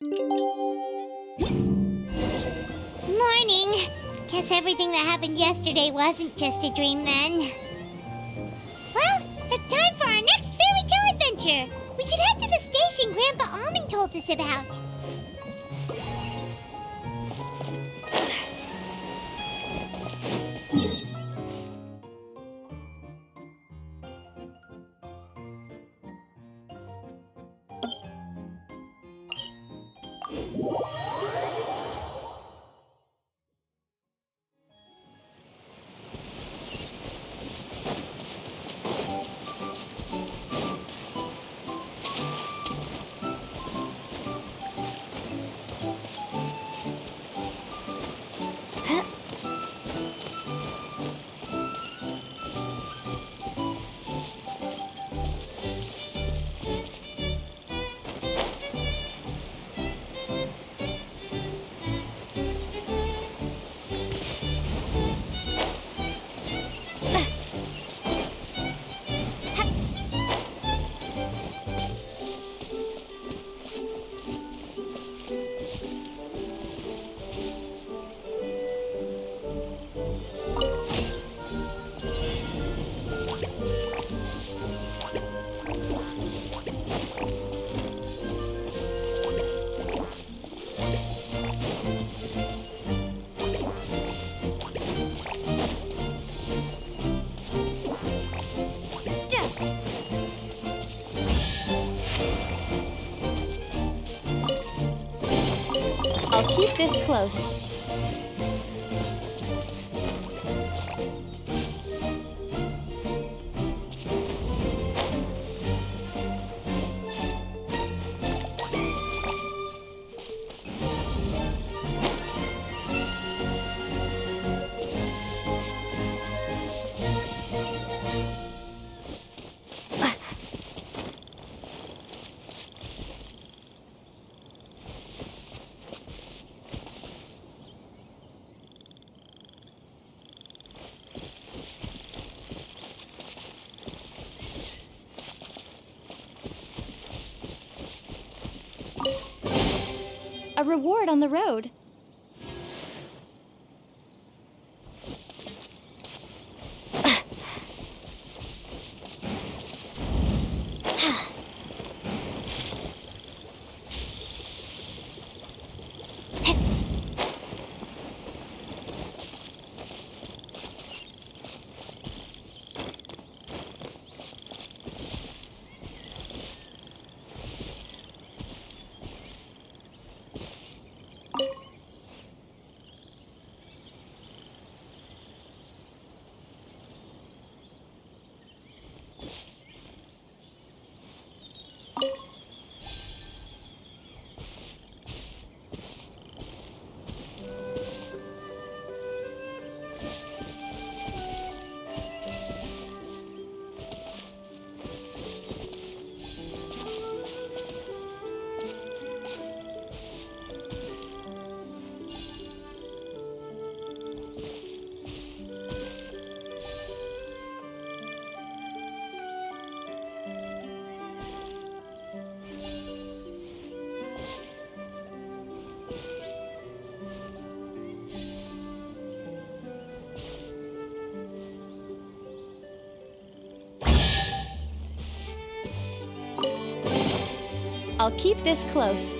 Morning. Guess everything that happened yesterday wasn't just a dream then. Well, it's time for our next fairy tale adventure. We should head to the station Grandpa Almond told us about. I'll keep this close. A reward on the road. I'll keep this close.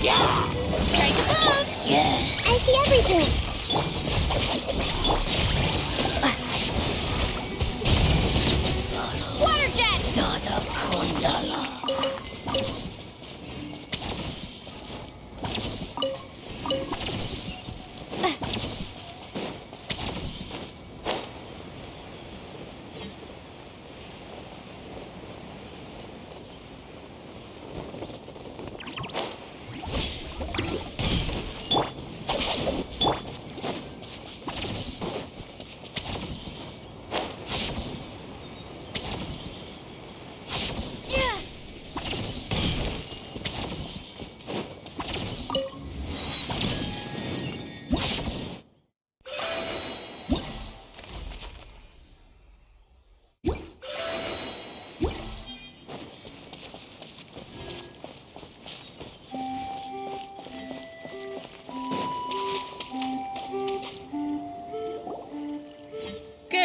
Strike a pose! Yeah. I see everything! Water jet! Nada Kundala.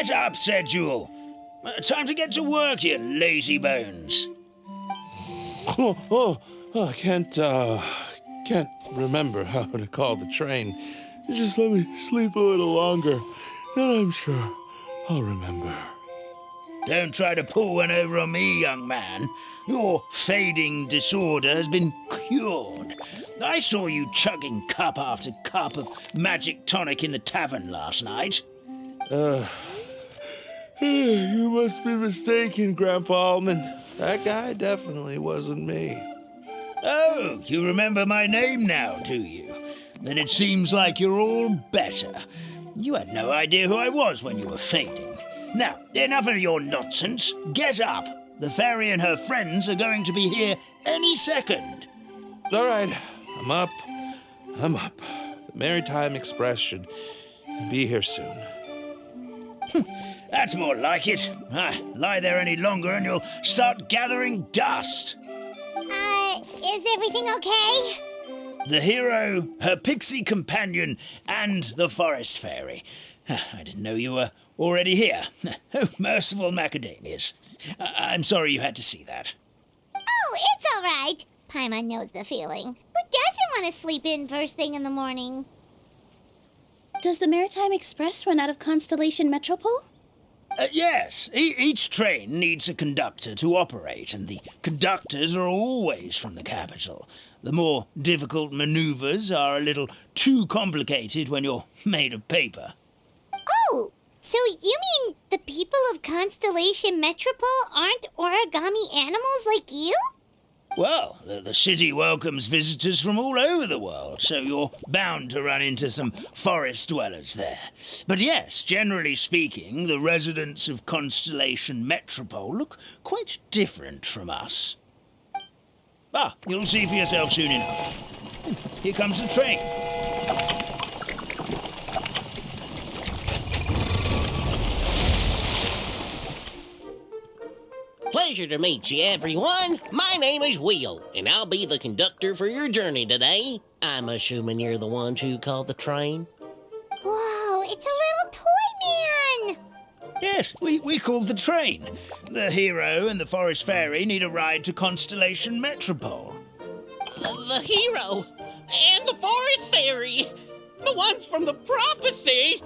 Get up, said Jewel. Time to get to work, you lazy bones. I can't remember how to call the train. Just let me sleep a little longer, then I'm sure I'll remember. Don't try to pull one over on me, young man. Your fading disorder has been cured. I saw you chugging cup after cup of magic tonic in the tavern last night. You must be mistaken, Grandpa Almond. That guy definitely wasn't me. Oh, you remember my name now, do you? Then it seems like you're all better. You had no idea who I was when you were fading. Now, enough of your nonsense. Get up. The fairy and her friends are going to be here any second. All right, I'm up. The Maritime Express should be here soon. That's more like it. Lie there any longer and you'll start gathering dust. Is everything okay? The hero, her pixie companion, and the forest fairy. I didn't know you were already here. Oh, merciful macadamias. I'm sorry you had to see that. Oh, it's all right. Paimon knows the feeling. Who doesn't want to sleep in first thing in the morning? Does the Maritime Express run out of Constellation Metropole? Yes, each train needs a conductor to operate, and the conductors are always from the capital. The more difficult maneuvers are a little too complicated when you're made of paper. Oh, so you mean the people of Constellation Metropole aren't origami animals like you? Well, the city welcomes visitors from all over the world, so you're bound to run into some forest dwellers there. But yes, generally speaking, the residents of Constellation Metropole look quite different from us. You'll see for yourself soon enough. Here comes the train. Pleasure to meet you, everyone. My name is Will, and I'll be the conductor for your journey today. I'm assuming you're the ones who called the train. Whoa, it's a little toy man! Yes, we called the train. The hero and the forest fairy need a ride to Constellation Metropole. The hero and the forest fairy, the ones from the prophecy.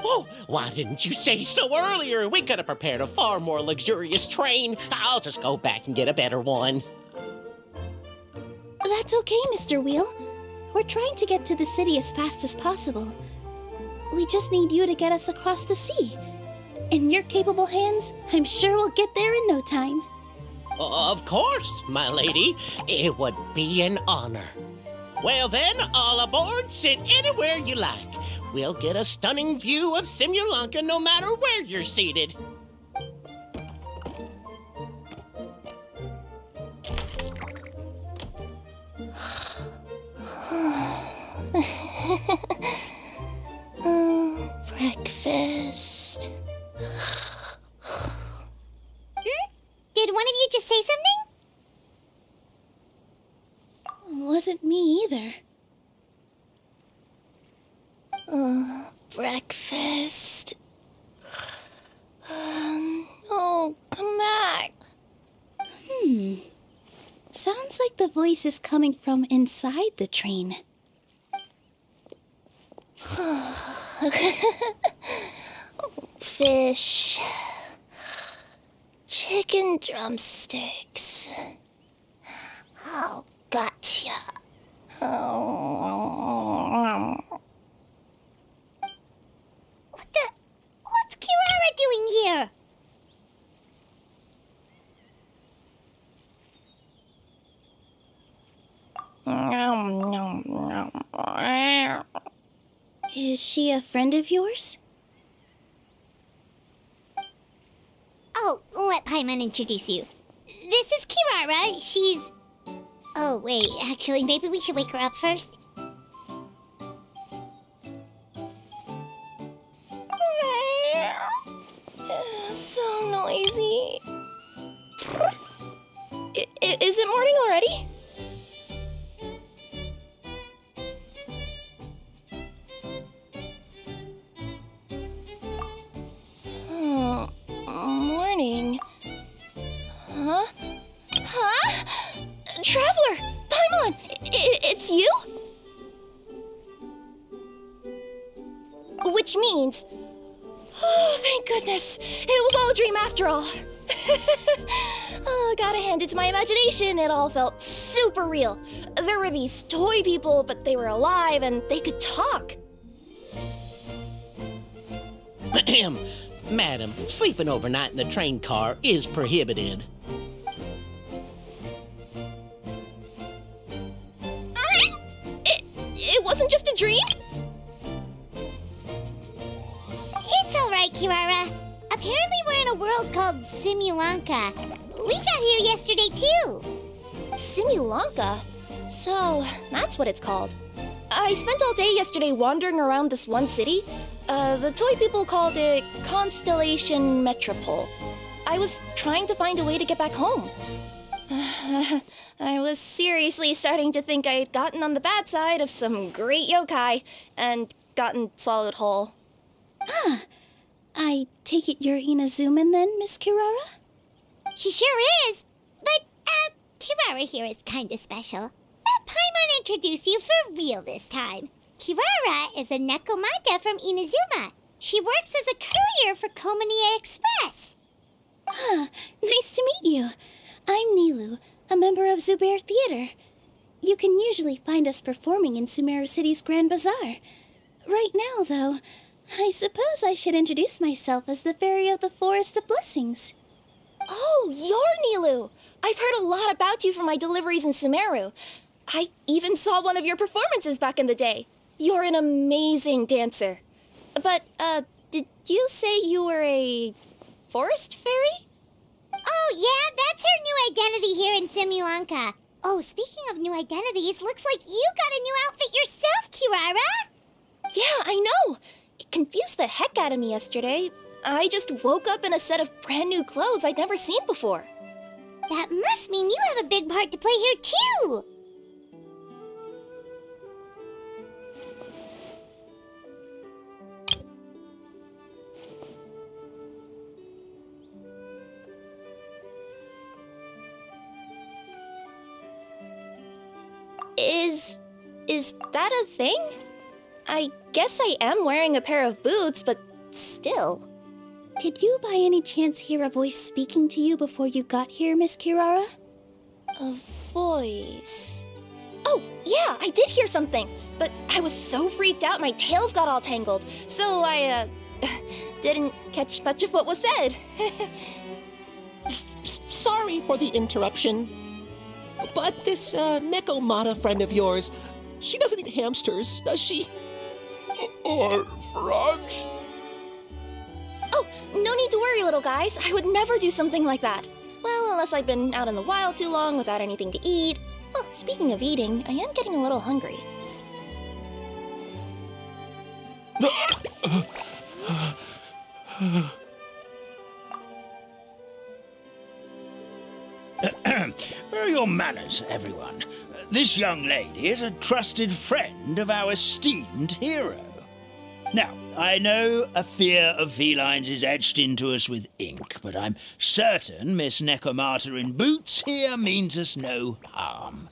Oh, why didn't you say so earlier? We could have prepared a far more luxurious train. I'll just go back and get a better one. That's okay, Mr. Wheel. We're trying to get to the city as fast as possible. We just need you to get us across the sea. In your capable hands, I'm sure we'll get there in no time. Of course, my lady. It would be an honor. Well then, all aboard, sit anywhere you like. We'll get a stunning view of Simulanka no matter where you're seated. Breakfast. Did one of you just say something? Wasn't me either. Breakfast. Oh, come back. Sounds like the voice is coming from inside the train. Fish. Chicken drumsticks. Oh, gotcha. What's Kirara doing here? Is she a friend of yours? Oh, let Paimon introduce you. This is Kirara. She's... Oh, wait, actually, maybe we should wake her up first. So noisy. Is it morning already? Traveler! Paimon! It's you? Which means... Oh, thank goodness. It was all a dream after all. Oh, gotta hand it to my imagination. It all felt super real. There were these toy people, but they were alive and they could talk. Ahem. Madam, sleeping overnight in the train car is prohibited. It wasn't just a dream? It's all right, Kirara. Apparently we're in a world called Simulanka. We got here yesterday, too. Simulanka? So, that's what it's called. I spent all day yesterday wandering around this one city. The toy people called it Constellation Metropole. I was trying to find a way to get back home. I was seriously starting to think I had gotten on the bad side of some great yokai and gotten swallowed whole. I take it you're Inazuman then, Miss Kirara? She sure is. But, Kirara here is kinda special. Let Paimon introduce you for real this time. Kirara is a Nekomata from Inazuma. She works as a courier for Komanie Express. Nice to meet you. I'm Nilu, a member of Zubair Theater. You can usually find us performing in Sumeru City's Grand Bazaar. Right now, though, I suppose I should introduce myself as the Fairy of the Forest of Blessings. Oh, you're Nilu! I've heard a lot about you from my deliveries in Sumeru. I even saw one of your performances back in the day. You're an amazing dancer. But, did you say you were a forest fairy? Oh, yeah, that's her new identity here in Simulanka. Oh, speaking of new identities, looks like you got a new outfit yourself, Kirara. Yeah, I know. It confused the heck out of me yesterday. I just woke up in a set of brand new clothes I'd never seen before. That must mean you have a big part to play here, too. Is that a thing? I guess I am wearing a pair of boots, but still. Did you by any chance hear a voice speaking to you before you got here, Miss Kirara? A voice... Oh, yeah, I did hear something, but I was so freaked out my tails got all tangled, so I, didn't catch much of what was said. Sorry for the interruption, but this Nekomata friend of yours, she doesn't eat hamsters, does she? Or frogs? Oh, no need to worry, little guys. I would never do something like that. Well, unless I've been out in the wild too long without anything to eat. Oh, speaking of eating, I am getting a little hungry. Where are your manners, everyone? This young lady is a trusted friend of our esteemed hero. Now, I know a fear of felines is etched into us with ink, but I'm certain Miss Nekomata in boots here means us no harm.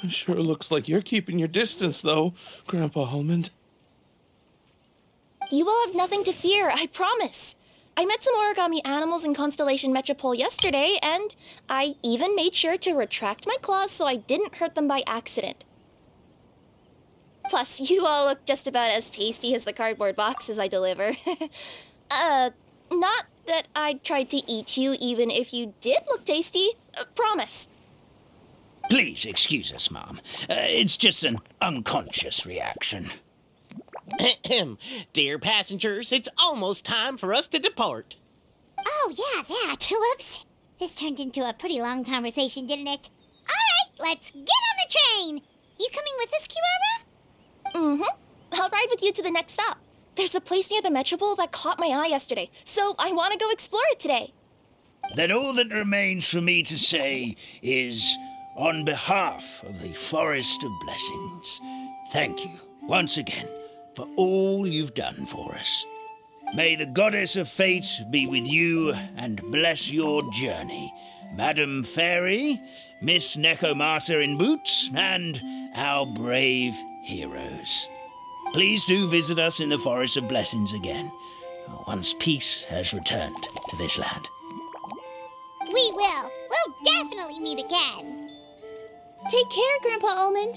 It sure looks like you're keeping your distance, though, Grandpa Almond. You will have nothing to fear, I promise. I met some origami animals in Constellation Metropole yesterday, and I even made sure to retract my claws so I didn't hurt them by accident. Plus, you all look just about as tasty as the cardboard boxes I deliver. Not that I tried to eat you even if you did look tasty. Promise. Please excuse us, Mom. It's just an unconscious reaction. Ahem. Dear passengers, it's almost time for us to depart. Oh, yeah, that. Whoops. This turned into a pretty long conversation, didn't it? All right, let's get on the train. You coming with us, Kirara? Mm-hmm. I'll ride with you to the next stop. There's a place near the Metropole that caught my eye yesterday, so I want to go explore it today. Then all that remains for me to say is, on behalf of the Forest of Blessings, thank you once again for all you've done for us. May the goddess of fate be with you and bless your journey. Madam Fairy, Miss Nekomata in boots, and our brave heroes. Please do visit us in the Forest of Blessings again, once peace has returned to this land. We will. We'll definitely meet again. Take care, Grandpa Almond.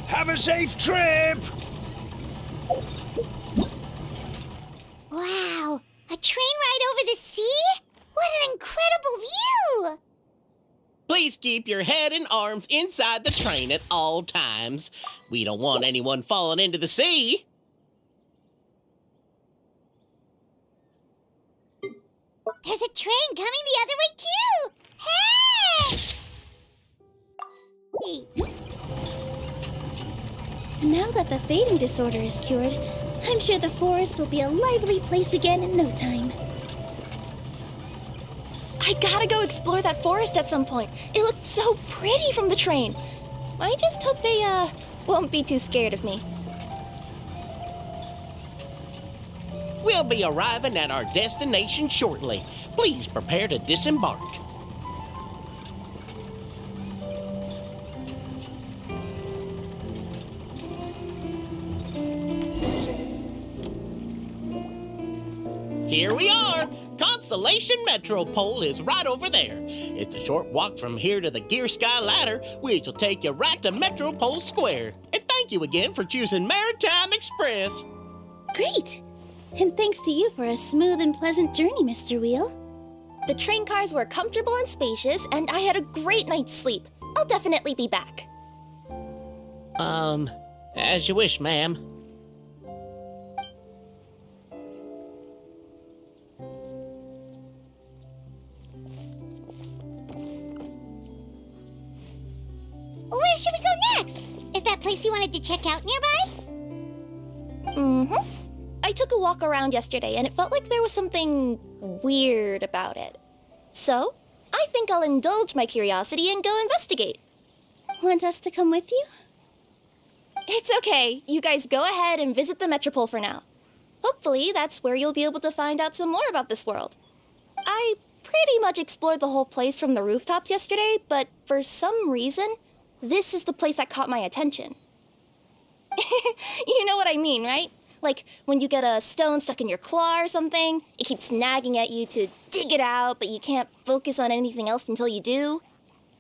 Have a safe trip! Wow, a train ride over the sea? What an incredible view! Please keep your head and arms inside the train at all times. We don't want anyone falling into the sea. There's a train coming the other way, too! Hey! Now that the fading disorder is cured, I'm sure the forest will be a lively place again in no time. I gotta go explore that forest at some point. It looked so pretty from the train. I just hope they, won't be too scared of me. We'll be arriving at our destination shortly. Please prepare to disembark. Here we are! Constellation Metropole is right over there. It's a short walk from here to the Gear Sky Ladder, which will take you right to Metropole Square. And thank you again for choosing Maritime Express. Great! And thanks to you for a smooth and pleasant journey, Mr. Wheel. The train cars were comfortable and spacious, and I had a great night's sleep. I'll definitely be back. As you wish, ma'am. Where should we go next? Is that place you wanted to check out nearby? Mm-hmm. I took a walk around yesterday, and it felt like there was something weird about it. So, I think I'll indulge my curiosity and go investigate. Want us to come with you? It's okay. You guys go ahead and visit the Metropole for now. Hopefully, that's where you'll be able to find out some more about this world. I pretty much explored the whole place from the rooftops yesterday, but for some reason, this is the place that caught my attention. You know what I mean, right? Like when you get a stone stuck in your claw or something, it keeps nagging at you to dig it out, but you can't focus on anything else until you do.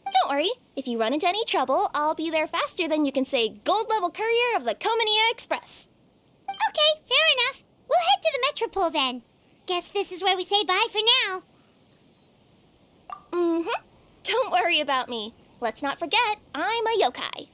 Don't worry, if you run into any trouble, I'll be there faster than you can say gold level courier of the Comania Express. Okay, fair enough. We'll head to the Metropole then. Guess this is where we say bye for now. Mm-hmm. Don't worry about me. Let's not forget, I'm a yokai.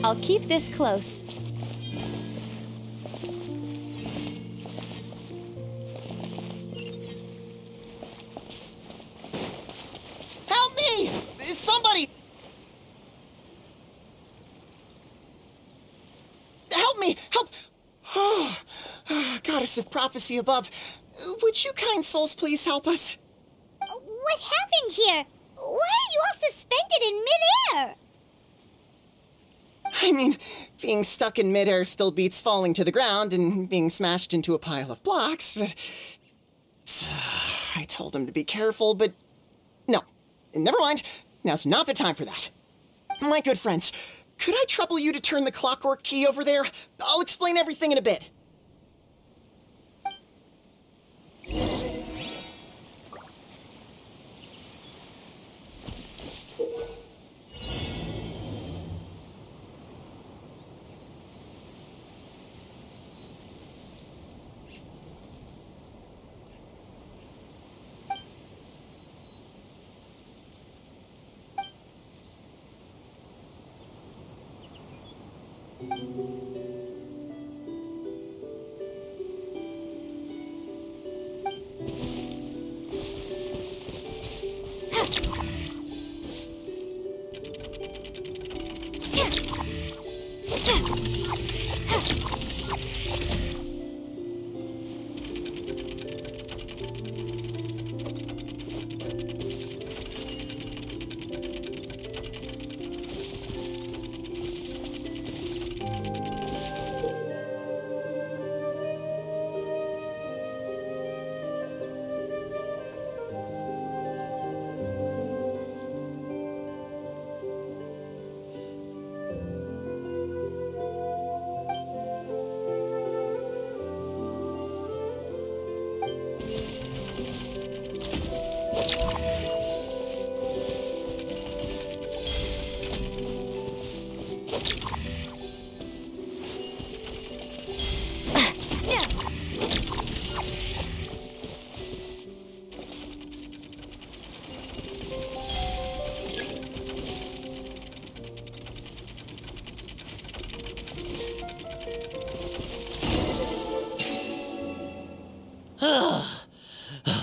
I'll keep this close. Help me! Somebody! Help me! Help! Oh, Goddess of Prophecy above, would you kind souls please help us? What happened here? Why are you all suspended in midair? I mean, being stuck in midair still beats falling to the ground and being smashed into a pile of blocks, but... I told him to be careful, but... No. Never mind. Now's not the time for that. My good friends, could I trouble you to turn the clockwork key over there? I'll explain everything in a bit.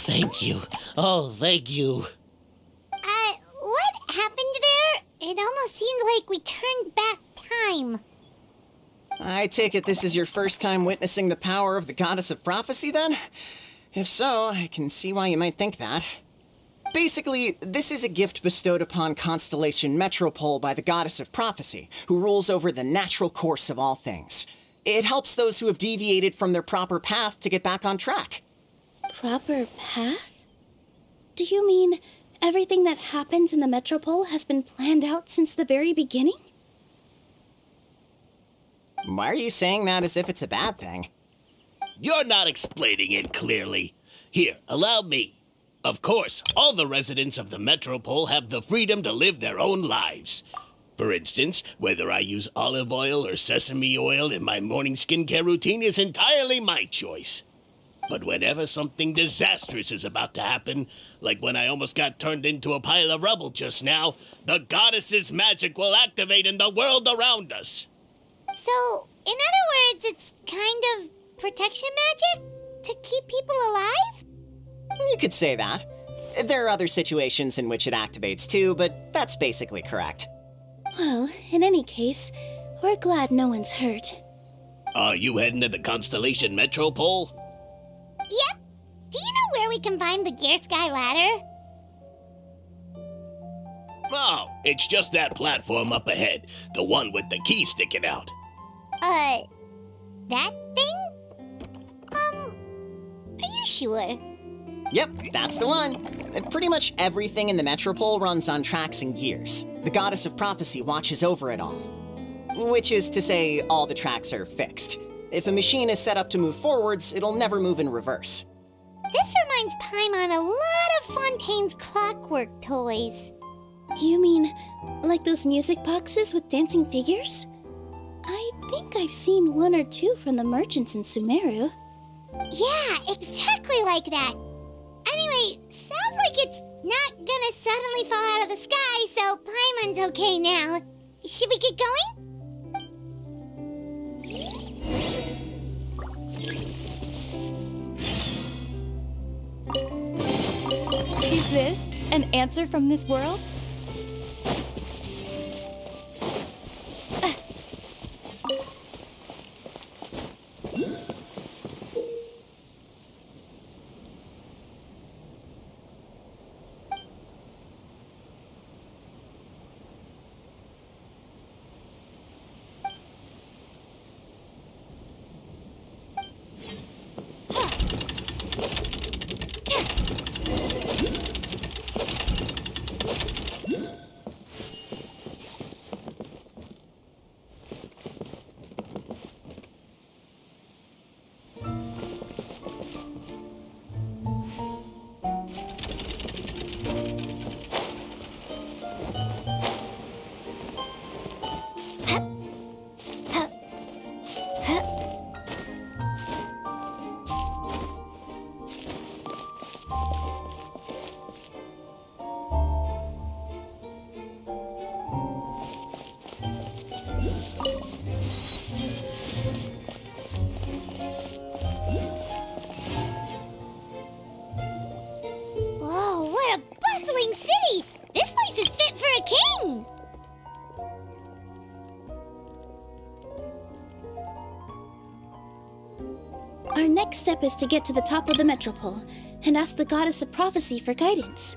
Thank you. Oh, thank you. What happened there? It almost seemed like we turned back time. I take it this is your first time witnessing the power of the Goddess of Prophecy, then? If so, I can see why you might think that. Basically, this is a gift bestowed upon Constellation Metropole by the Goddess of Prophecy, who rules over the natural course of all things. It helps those who have deviated from their proper path to get back on track. Proper path? Do you mean everything that happens in the Metropole has been planned out since the very beginning? Why are you saying that as if it's a bad thing? You're not explaining it clearly. Here, allow me. Of course, all the residents of the Metropole have the freedom to live their own lives. For instance, whether I use olive oil or sesame oil in my morning skincare routine is entirely my choice. But whenever something disastrous is about to happen, like when I almost got turned into a pile of rubble just now, the goddess's magic will activate in the world around us. So, in other words, it's kind of protection magic? To keep people alive? You could say that. There are other situations in which it activates too, but that's basically correct. Well, in any case, we're glad no one's hurt. Are you heading to the Constellation Metropole? Yep. Do you know where we can find the Gear Sky ladder? Oh, it's just that platform up ahead, the one with the key sticking out. That thing? Are you sure? Yep, that's the one. Pretty much everything in the Metropole runs on tracks and gears. The Goddess of Prophecy watches over it all. Which is to say, all the tracks are fixed. If a machine is set up to move forwards, it'll never move in reverse. This reminds Paimon a lot of Fontaine's clockwork toys. You mean, like those music boxes with dancing figures? I think I've seen one or two from the merchants in Sumeru. Yeah, exactly like that. Anyway, sounds like it's not gonna suddenly fall out of the sky, so Paimon's okay now. Should we get going? Is this an answer from this world? Whoa, what a bustling city! This place is fit for a king! Our next step is to get to the top of the metropole and ask the goddess of prophecy for guidance.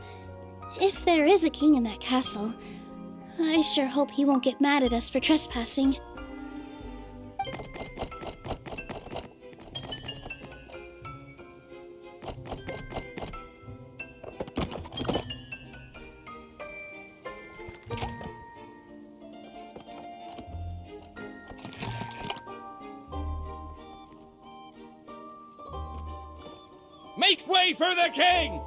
If there is a king in that castle, I sure hope he won't get mad at us for trespassing. Make way for the king!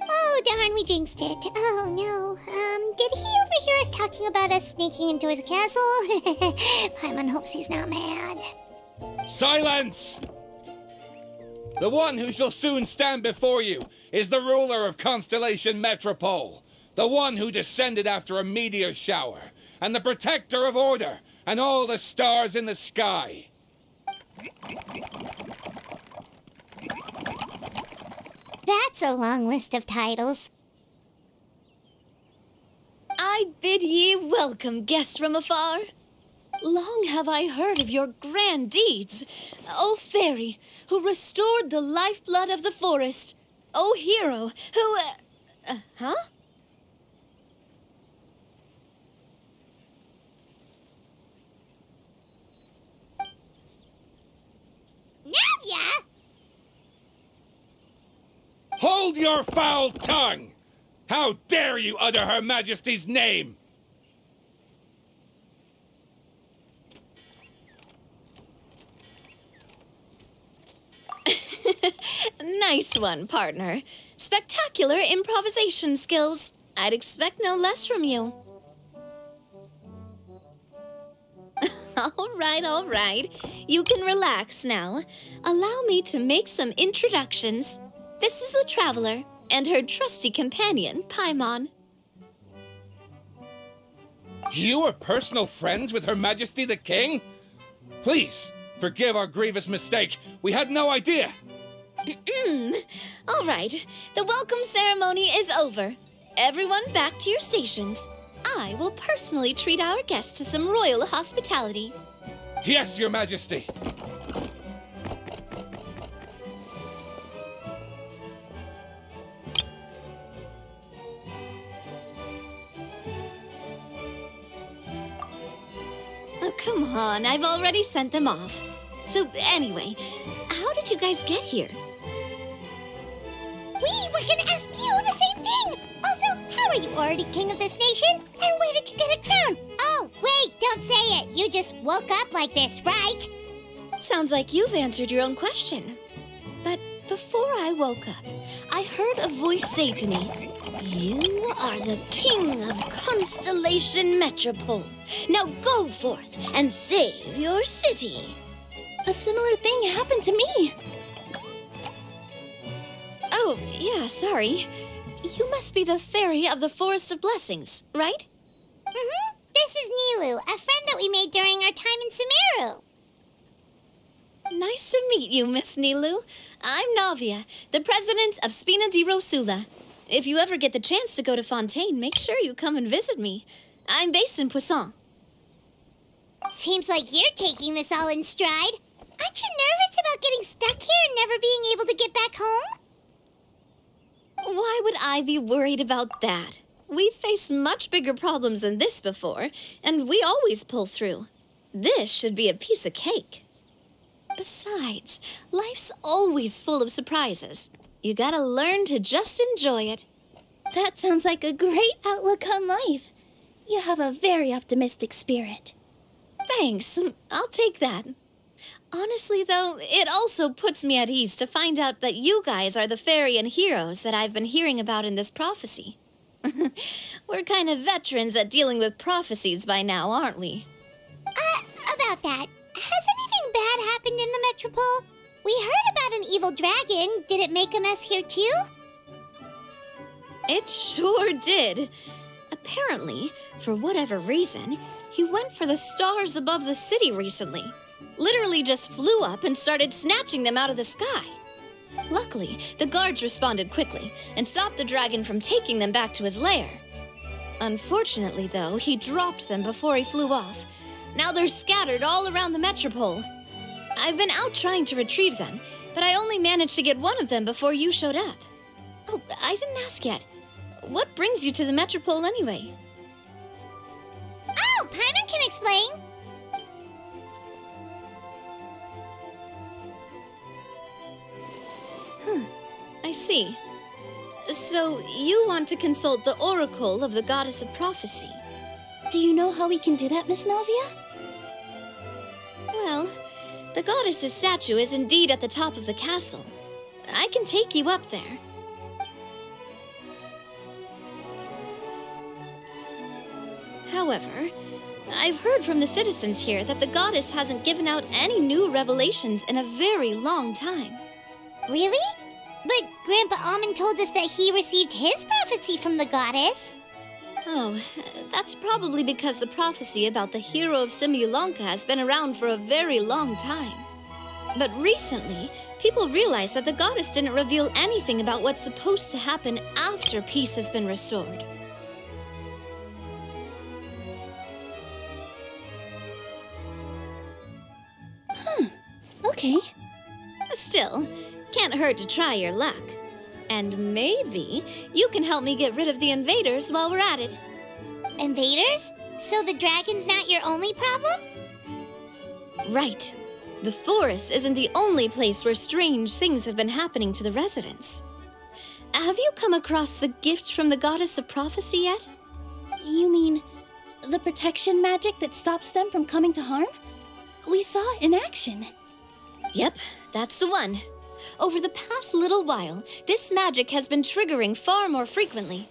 Oh, darn, we jinxed it. Oh, no. Did he overhear us talking about us sneaking into his castle? Paimon hopes he's not mad. Silence! The one who shall soon stand before you is the ruler of Constellation Metropole, the one who descended after a meteor shower, and the protector of order and all the stars in the sky. That's a long list of titles. I bid ye welcome, guests from afar. Long have I heard of your grand deeds, O fairy, who restored the lifeblood of the forest, O hero, who... huh? Navia! Hold your foul tongue! How dare you utter Her Majesty's name? Nice one, partner. Spectacular improvisation skills. I'd expect no less from you. All right. You can relax now. Allow me to make some introductions. This is the Traveler and her trusty companion, Paimon. You are personal friends with Her Majesty the King? Please, forgive our grievous mistake. We had no idea. All right, the welcome ceremony is over. Everyone back to your stations. I will personally treat our guests to some royal hospitality. Yes, Your Majesty. Oh, come on, I've already sent them off. So anyway, how did you guys get here? We were gonna ask you the same thing! Also, how are you already king of this nation? And where did you get a crown? Oh, wait, don't say it. You just woke up like this, right? Sounds like you've answered your own question. But before I woke up, I heard a voice say to me, "You are the king of Constellation Metropole. Now go forth and save your city." A similar thing happened to me. Oh, yeah, sorry. you must be the fairy of the Forest of Blessings, right? Mm-hmm. This is Nilu, a friend that we made during our time in Sumeru. Nice to meet you, Miss Nilu. I'm Navia, the president of Spina di Rosula. If you ever get the chance to go to Fontaine, make sure you come and visit me. I'm based in Poisson. Seems like you're taking this all in stride. Aren't you nervous about getting stuck here and never being able to get back home? Why would I be worried about that? We've faced much bigger problems than this before, and we always pull through. This should be a piece of cake. Besides, life's always full of surprises. You gotta learn to just enjoy it. That sounds like a great outlook on life. You have a very optimistic spirit. Thanks, I'll take that. Honestly, though, it also puts me at ease to find out that you guys are the fairy and heroes that I've been hearing about in this prophecy. We're kind of veterans at dealing with prophecies by now, aren't we? About that, has anything bad happened in the Metropole? We heard about an evil dragon. Did it make a mess here too? It sure did. Apparently, for whatever reason, he went for the stars above the city recently. Literally just flew up and started snatching them out of the sky. Luckily, the guards responded quickly and stopped the dragon from taking them back to his lair. Unfortunately, though, he dropped them before he flew off. Now they're scattered all around the Metropole. I've been out trying to retrieve them, but I only managed to get one of them before you showed up. Oh, I didn't ask yet. What brings you to the Metropole anyway? Oh, Paimon can explain. I see. So, you want to consult the oracle of the goddess of prophecy? Do you know how we can do that, Miss Navia? Well, the goddess's statue is indeed at the top of the castle. I can take you up there. However, I've heard from the citizens here that the goddess hasn't given out any new revelations in a very long time. Really? But Grandpa Almond told us that he received his prophecy from the goddess. Oh, that's probably because the prophecy about the hero of Simulanka has been around for a very long time. But recently, people realized that the goddess didn't reveal anything about what's supposed to happen after peace has been restored. Okay. Still, can't hurt to try your luck. And maybe you can help me get rid of the invaders while we're at it. Invaders? So the dragon's not your only problem? Right. The forest isn't the only place where strange things have been happening to the residents. Have you come across the gift from the goddess of prophecy yet? You mean the protection magic that stops them from coming to harm? We saw it in action. Yep, that's the one. Over the past little while, this magic has been triggering far more frequently.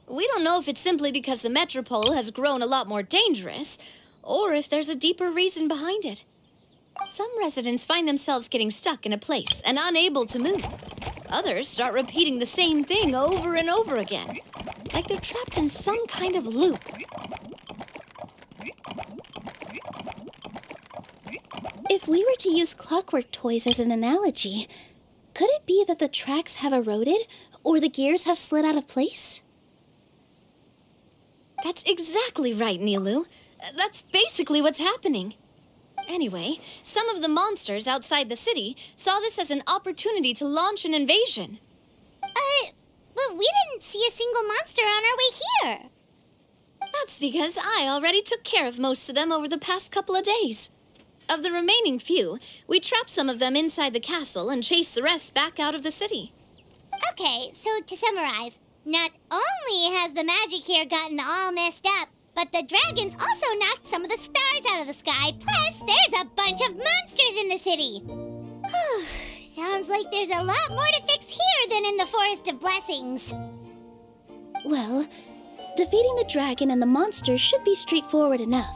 We don't know if it's simply because the Metropole has grown a lot more dangerous, or if there's a deeper reason behind it. Some residents find themselves getting stuck in a place and unable to move. Others start repeating the same thing over and over again, like they're trapped in some kind of loop. If we were to use clockwork toys as an analogy, could it be that the tracks have eroded or the gears have slid out of place? That's exactly right, Nilu. That's basically what's happening. Anyway, some of the monsters outside the city saw this as an opportunity to launch an invasion. But we didn't see a single monster on our way here. That's because I already took care of most of them over the past couple of days. Of the remaining few, we trapped some of them inside the castle and chased the rest back out of the city. Okay, so to summarize, not only has the magic here gotten all messed up, but the dragons also knocked some of the stars out of the sky, plus there's a bunch of monsters in the city. Sounds like there's a lot more to fix here than in the Forest of Blessings. Well, defeating the dragon and the monsters should be straightforward enough.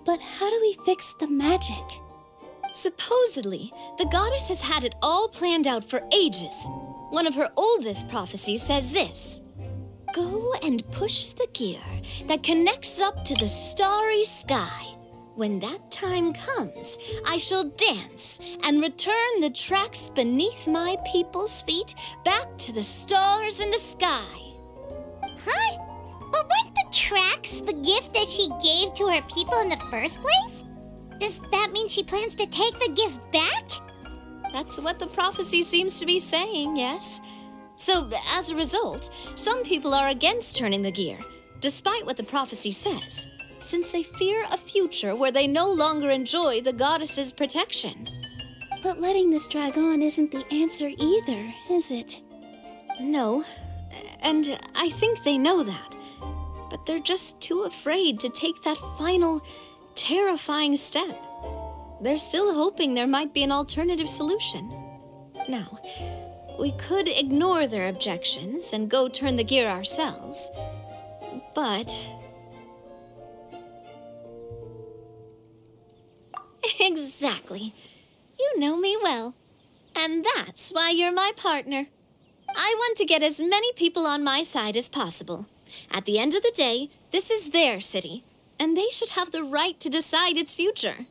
But how do we fix the magic? Supposedly, the goddess has had it all planned out for ages. One of her oldest prophecies says this: "Go and push the gear that connects up to the starry sky. When that time comes, I shall dance and return the tracks beneath my people's feet back to the stars in the sky." Huh? But weren't the tracks the gift that she gave to her people in the first place? Does that mean she plans to take the gift back? That's what the prophecy seems to be saying, yes. So, as a result, some people are against turning the gear, despite what the prophecy says, since they fear a future where they no longer enjoy the goddess's protection. But letting this drag on isn't the answer either, is it? No, and I think they know that. But they're just too afraid to take that final, terrifying step. They're still hoping there might be an alternative solution. Now, we could ignore their objections and go turn the gear ourselves, but... Exactly. You know me well. And that's why you're my partner. I want to get as many people on my side as possible. At the end of the day, this is their city, and they should have the right to decide its future.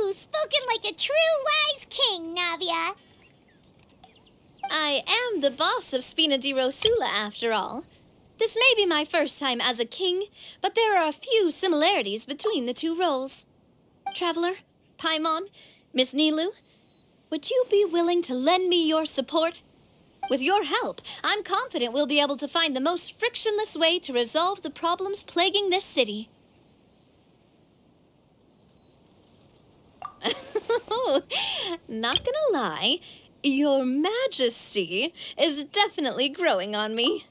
Ooh, spoken like a true wise king, Navia. I am the boss of Spina di Rosula, after all. This may be my first time as a king, but there are a few similarities between the two roles. Traveler, Paimon, Miss Nilu, would you be willing to lend me your support? With your help, I'm confident we'll be able to find the most frictionless way to resolve the problems plaguing this city. Not gonna lie, Your Majesty is definitely growing on me.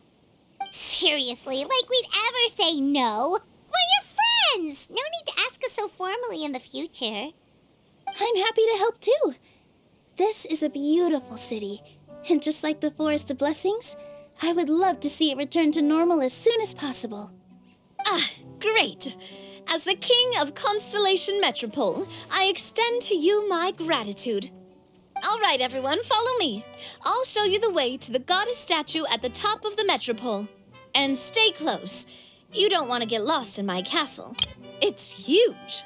Seriously, like we'd ever say no. We're your friends. No need to ask us so formally in the future. I'm happy to help too. This is a beautiful city, and just like the Forest of Blessings, I would love to see it return to normal as soon as possible. Ah, great. As the King of Constellation Metropole, I extend to you my gratitude. All right, everyone, follow me. I'll show you the way to the goddess statue at the top of the Metropole. And stay close. You don't want to get lost in my castle. It's huge.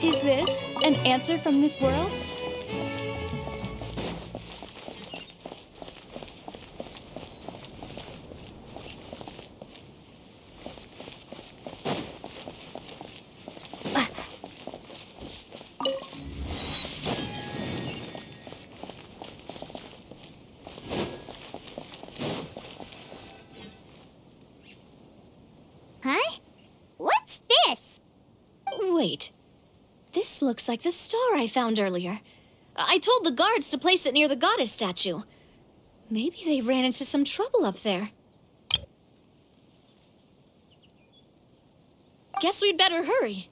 Is this an answer from this world? Huh? What's this? Wait. This looks like the star I found earlier. I told the guards to place it near the goddess statue. Maybe they ran into some trouble up there. Guess we'd better hurry.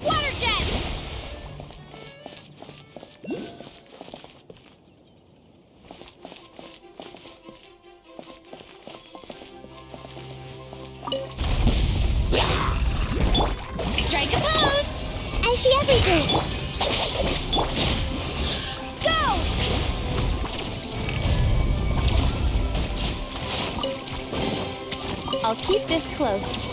Water jet! Strike a pose! everything! Go! I'll keep this close.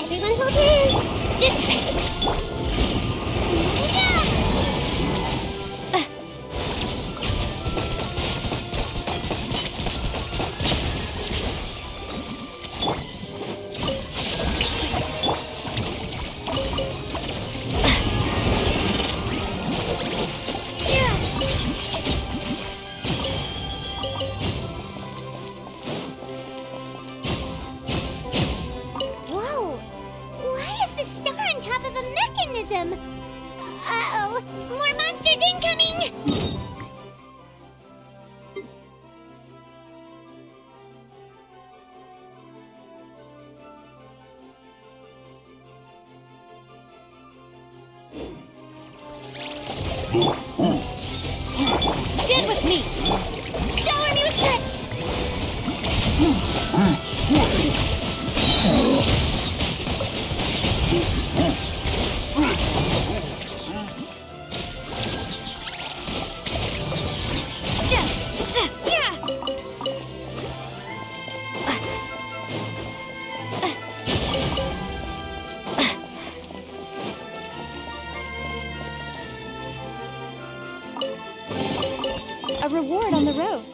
Everyone hold hands! Dissipate! Whoa! Why is the star on top of a mechanism? Uh-oh! More monsters incoming! Get with me! Shower me with threat! A reward on the road.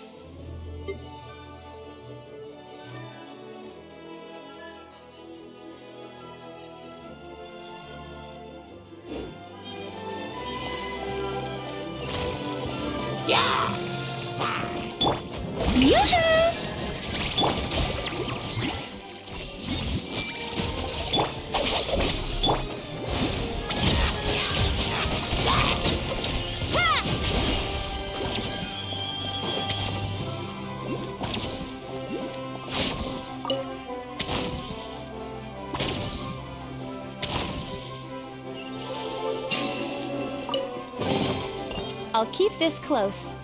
I'll keep this close.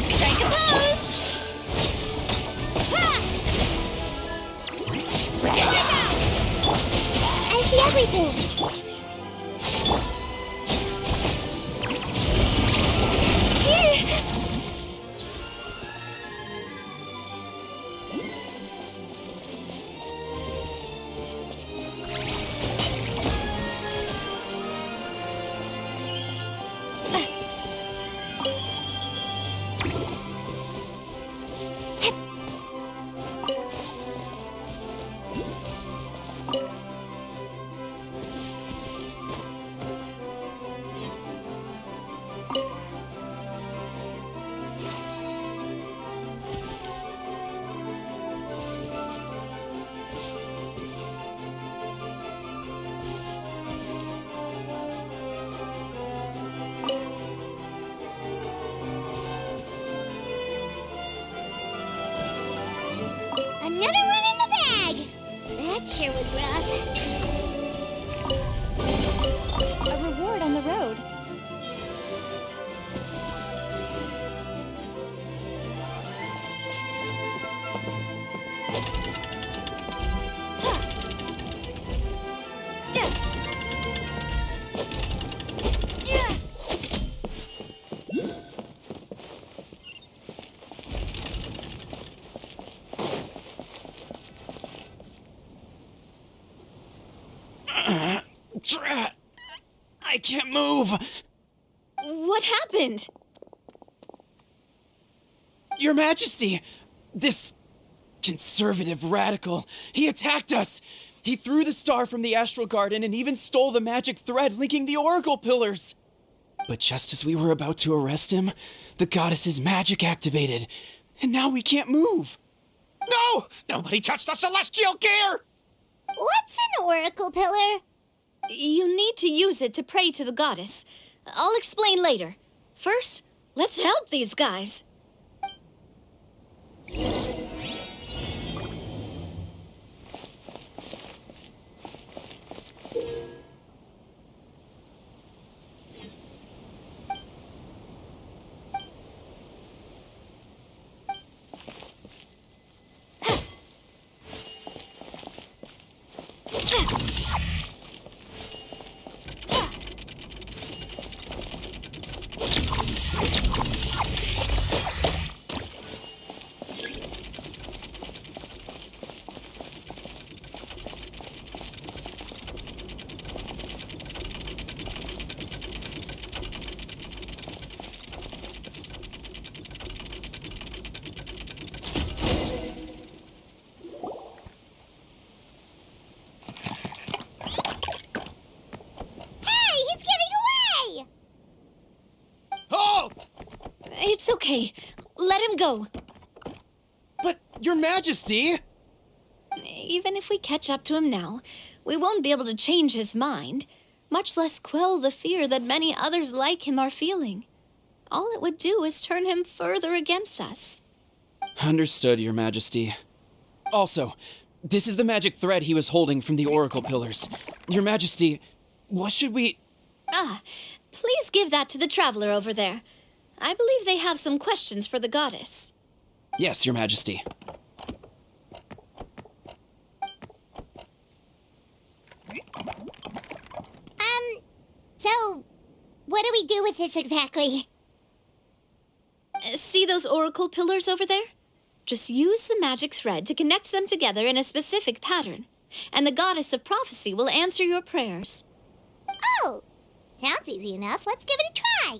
Strike a pose! Ha! I see everything! sure was rough. A reward on the road. Drat! I can't move! What happened? Your Majesty! This conservative radical, he attacked us! He threw the star from the Astral Garden and even stole the magic thread linking the Oracle Pillars! But just as we were about to arrest him, the goddess's magic activated, and now we can't move! No! Nobody touched the celestial gear! What's an oracle pillar? You need to use it to pray to the goddess. I'll explain later. First, let's help these guys. It's okay. Let him go. But, Your Majesty! Even if we catch up to him now, we won't be able to change his mind, much less quell the fear that many others like him are feeling. All it would do is turn him further against us. Understood, Your Majesty. Also, this is the magic thread he was holding from the Oracle Pillars. Your Majesty, what should we... Please give that to the traveler over there. I believe they have some questions for the goddess. Yes, Your Majesty. So, what do we do with this exactly? See those oracle pillars over there? Just use the magic thread to connect them together in a specific pattern, and the goddess of prophecy will answer your prayers. Oh, sounds easy enough. Let's give it a try.